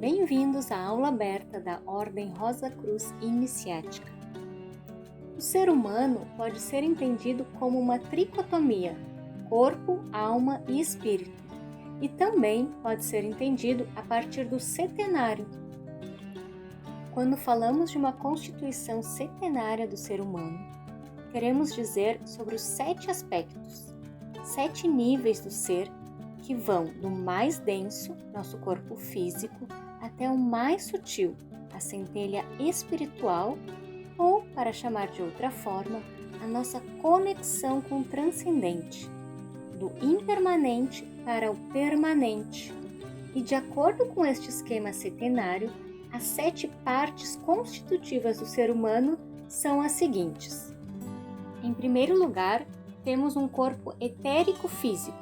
Bem-vindos à aula aberta da Ordem Rosa Cruz Iniciática. O ser humano pode ser entendido como uma tricotomia, corpo, alma e espírito, e também pode ser entendido a partir do setenário. Quando falamos de uma constituição setenária do ser humano, queremos dizer sobre os 7 aspectos, 7 níveis do ser que vão do mais denso, nosso corpo físico, até o mais sutil, a centelha espiritual, ou, para chamar de outra forma, a nossa conexão com o transcendente, do impermanente para o permanente. E de acordo com este esquema setenário, as 7 partes constitutivas do ser humano são as seguintes. Em primeiro lugar, temos um corpo etérico físico,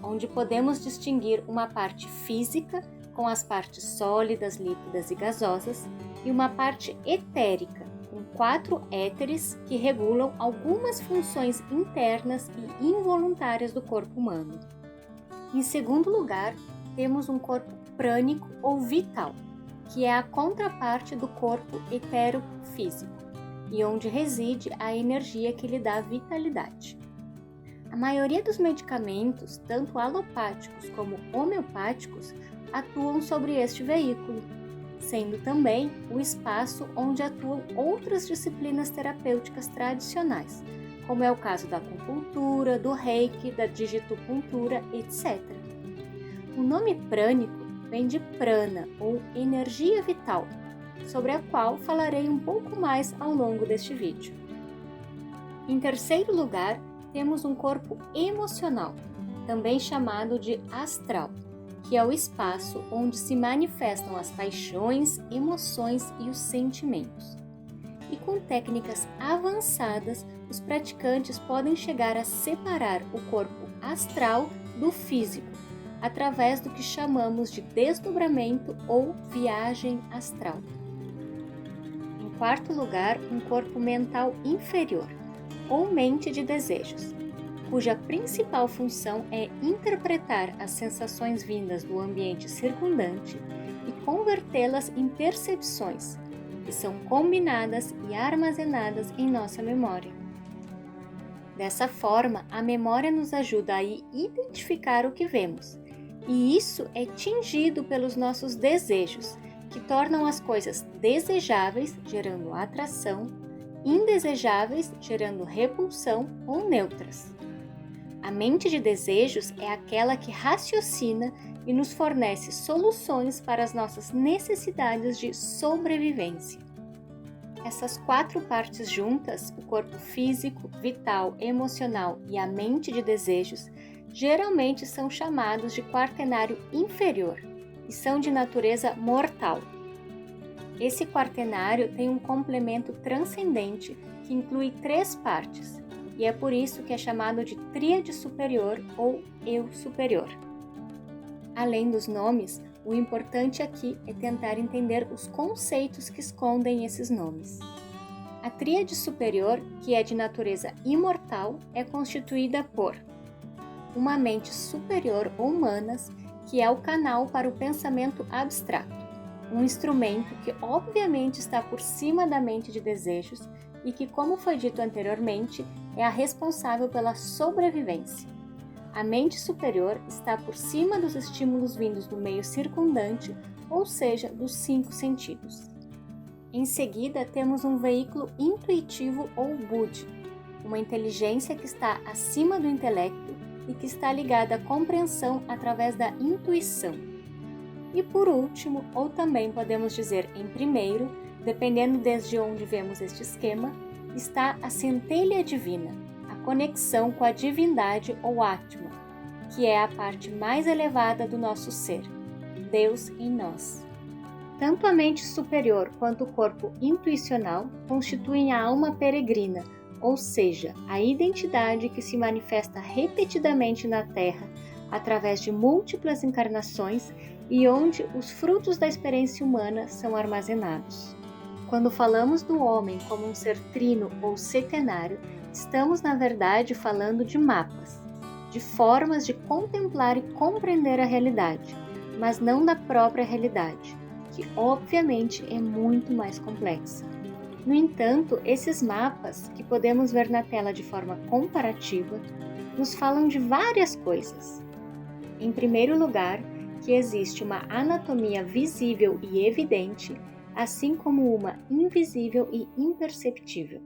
onde podemos distinguir uma parte física com as partes sólidas, líquidas e gasosas, e uma parte etérica, com 4 éteres que regulam algumas funções internas e involuntárias do corpo humano. Em segundo lugar, temos um corpo prânico ou vital, que é a contraparte do corpo etero-físico, e onde reside a energia que lhe dá vitalidade. A maioria dos medicamentos, tanto alopáticos como homeopáticos, atuam sobre este veículo, sendo também o espaço onde atuam outras disciplinas terapêuticas tradicionais, como é o caso da acupuntura, do reiki, da digitopuntura, etc. O nome prânico vem de prana, ou energia vital, sobre a qual falarei um pouco mais ao longo deste vídeo. Em terceiro lugar, temos um corpo emocional, também chamado de astral, que é o espaço onde se manifestam as paixões, emoções e os sentimentos. E com técnicas avançadas, os praticantes podem chegar a separar o corpo astral do físico, através do que chamamos de desdobramento ou viagem astral. Em quarto lugar, um corpo mental inferior, ou mente de desejos, cuja principal função é interpretar as sensações vindas do ambiente circundante e convertê-las em percepções, que são combinadas e armazenadas em nossa memória. Dessa forma, a memória nos ajuda a identificar o que vemos, e isso é tingido pelos nossos desejos, que tornam as coisas desejáveis, gerando atração, indesejáveis, gerando repulsão ou neutras. A mente de desejos é aquela que raciocina e nos fornece soluções para as nossas necessidades de sobrevivência. Essas 4 partes juntas, o corpo físico, vital, emocional e a mente de desejos, geralmente são chamados de quaternário inferior e são de natureza mortal. Esse quaternário tem um complemento transcendente que inclui 3 partes, e é por isso que é chamado de tríade superior ou eu superior. Além dos nomes, o importante aqui é tentar entender os conceitos que escondem esses nomes. A tríade superior, que é de natureza imortal, é constituída por uma mente superior ou manas, que é o canal para o pensamento abstrato, um instrumento que obviamente está por cima da mente de desejos e que, como foi dito anteriormente, é a responsável pela sobrevivência. A mente superior está por cima dos estímulos vindos do meio circundante, ou seja, dos 5 sentidos. Em seguida, temos um veículo intuitivo ou buddhi, uma inteligência que está acima do intelecto e que está ligada à compreensão através da intuição. E por último, ou também podemos dizer em primeiro, dependendo desde onde vemos este esquema, está a centelha divina, a conexão com a divindade ou Atma, que é a parte mais elevada do nosso ser, Deus em nós. Tanto a mente superior quanto o corpo intuicional constituem a alma peregrina, ou seja, a identidade que se manifesta repetidamente na Terra através de múltiplas encarnações e onde os frutos da experiência humana são armazenados. Quando falamos do homem como um ser trino ou setenário, estamos na verdade falando de mapas, de formas de contemplar e compreender a realidade, mas não da própria realidade, que obviamente é muito mais complexa. No entanto, esses mapas, que podemos ver na tela de forma comparativa, nos falam de várias coisas. Em primeiro lugar, que existe uma anatomia visível e evidente, assim como uma invisível e imperceptível.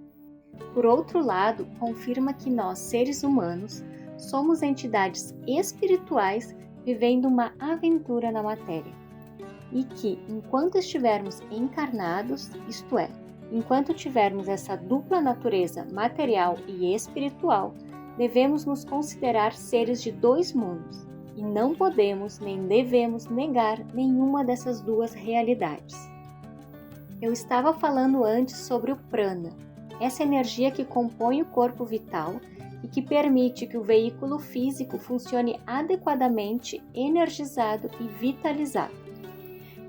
Por outro lado, confirma que nós, seres humanos, somos entidades espirituais vivendo uma aventura na matéria. E que, enquanto estivermos encarnados, isto é, enquanto tivermos essa dupla natureza material e espiritual, devemos nos considerar seres de dois mundos e não podemos nem devemos negar nenhuma dessas duas realidades. Eu estava falando antes sobre o prana, essa energia que compõe o corpo vital e que permite que o veículo físico funcione adequadamente, energizado e vitalizado.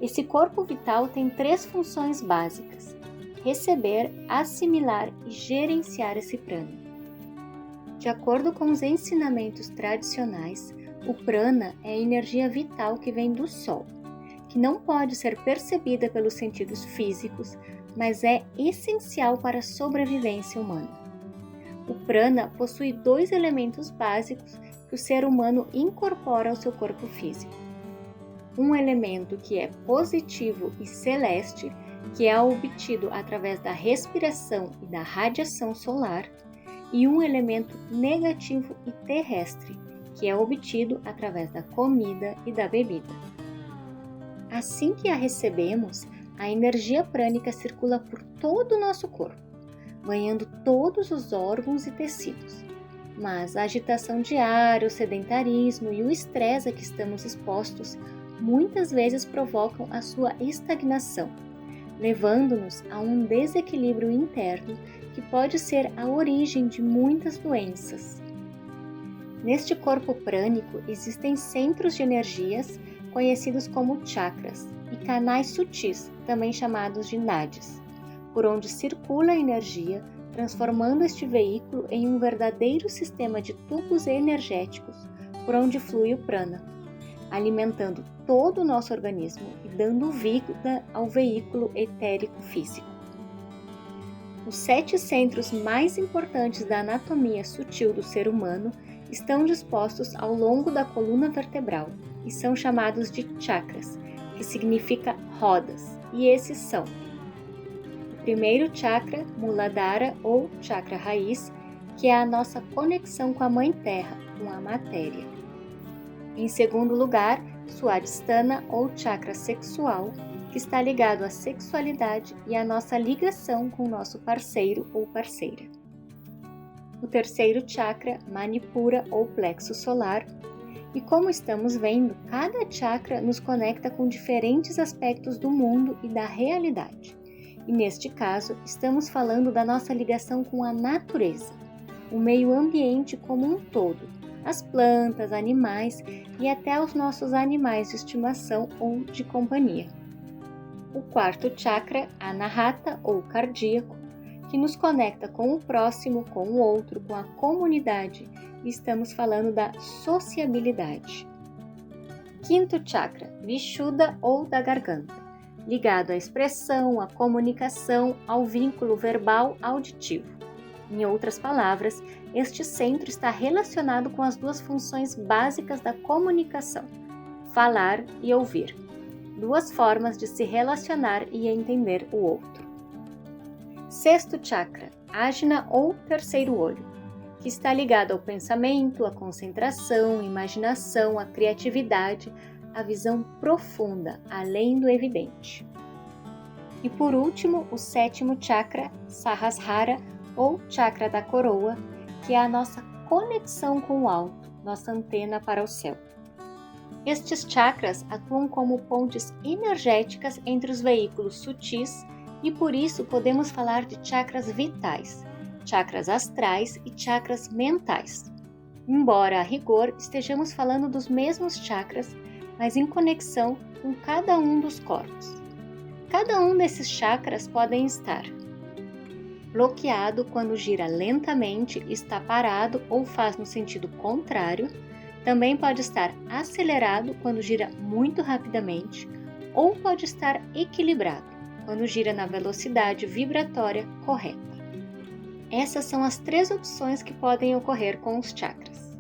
Esse corpo vital tem 3 funções básicas: receber, assimilar e gerenciar esse prana. De acordo com os ensinamentos tradicionais, o prana é a energia vital que vem do Sol, que não pode ser percebida pelos sentidos físicos, mas é essencial para a sobrevivência humana. O prana possui 2 elementos básicos que o ser humano incorpora ao seu corpo físico. Um elemento que é positivo e celeste, que é obtido através da respiração e da radiação solar, e um elemento negativo e terrestre, que é obtido através da comida e da bebida. Assim que a recebemos, a energia prânica circula por todo o nosso corpo, banhando todos os órgãos e tecidos. Mas a agitação diária, o sedentarismo e o estresse a que estamos expostos muitas vezes provocam a sua estagnação, levando-nos a um desequilíbrio interno que pode ser a origem de muitas doenças. Neste corpo prânico existem centros de energias conhecidos como chakras e canais sutis, também chamados de nadis, por onde circula a energia, transformando este veículo em um verdadeiro sistema de tubos energéticos por onde flui o prana, alimentando todo o nosso organismo e dando vida ao veículo etérico físico. Os 7 centros mais importantes da anatomia sutil do ser humano estão dispostos ao longo da coluna vertebral e são chamados de chakras, que significa rodas, e esses são: o primeiro chakra, Muladhara ou chakra raiz, que é a nossa conexão com a Mãe Terra, com a matéria. Em segundo lugar, Swadhisthana ou chakra sexual, que está ligado à sexualidade e à nossa ligação com o nosso parceiro ou parceira. O terceiro chakra, Manipura ou plexo solar, e como estamos vendo, cada chakra nos conecta com diferentes aspectos do mundo e da realidade. E neste caso, estamos falando da nossa ligação com a natureza, o meio ambiente como um todo, as plantas, animais e até os nossos animais de estimação ou de companhia. O quarto chakra, Anahata ou cardíaco, que nos conecta com o próximo, com o outro, com a comunidade, e estamos falando da sociabilidade. Quinto chakra, Vishuddha ou da garganta, ligado à expressão, à comunicação, ao vínculo verbal auditivo. Em outras palavras, este centro está relacionado com as 2 funções básicas da comunicação, falar e ouvir, 2 formas de se relacionar e entender o outro. Sexto chakra, Ajna ou terceiro olho, que está ligado ao pensamento, à concentração, à imaginação, à criatividade, à visão profunda, além do evidente. E por último, o sétimo chakra, Sahasrara ou chakra da coroa, que é a nossa conexão com o alto, nossa antena para o céu. Estes chakras atuam como pontes energéticas entre os veículos sutis e por isso podemos falar de chakras vitais, chakras astrais e chakras mentais. Embora a rigor estejamos falando dos mesmos chakras, mas em conexão com cada um dos corpos. Cada um desses chakras podem estar bloqueado quando gira lentamente, está parado ou faz no sentido contrário. Também pode estar acelerado quando gira muito rapidamente ou pode estar equilibrado, quando gira na velocidade vibratória correta. Essas são as 3 opções que podem ocorrer com os chakras.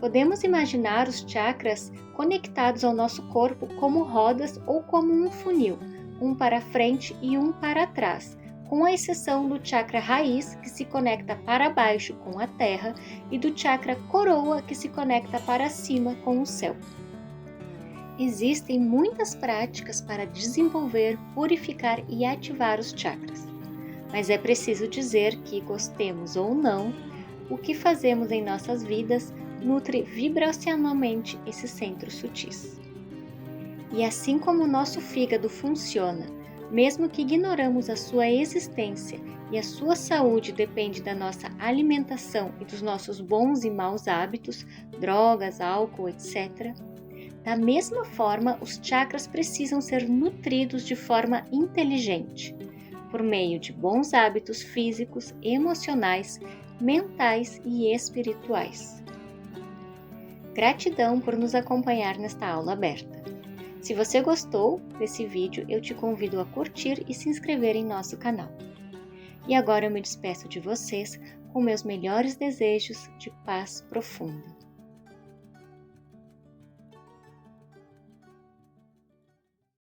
Podemos imaginar os chakras conectados ao nosso corpo como rodas ou como um funil, um para frente e um para trás, com a exceção do chakra raiz, que se conecta para baixo com a terra, e do chakra coroa, que se conecta para cima com o céu. Existem muitas práticas para desenvolver, purificar e ativar os chakras, mas é preciso dizer que, gostemos ou não, o que fazemos em nossas vidas nutre vibracionalmente esses centros sutis. E assim como o nosso fígado funciona, mesmo que ignoramos a sua existência e a sua saúde depende da nossa alimentação e dos nossos bons e maus hábitos, drogas, álcool, etc., da mesma forma, os chakras precisam ser nutridos de forma inteligente, por meio de bons hábitos físicos, emocionais, mentais e espirituais. Gratidão por nos acompanhar nesta aula aberta. Se você gostou desse vídeo, eu te convido a curtir e se inscrever em nosso canal. E agora eu me despeço de vocês com meus melhores desejos de paz profunda.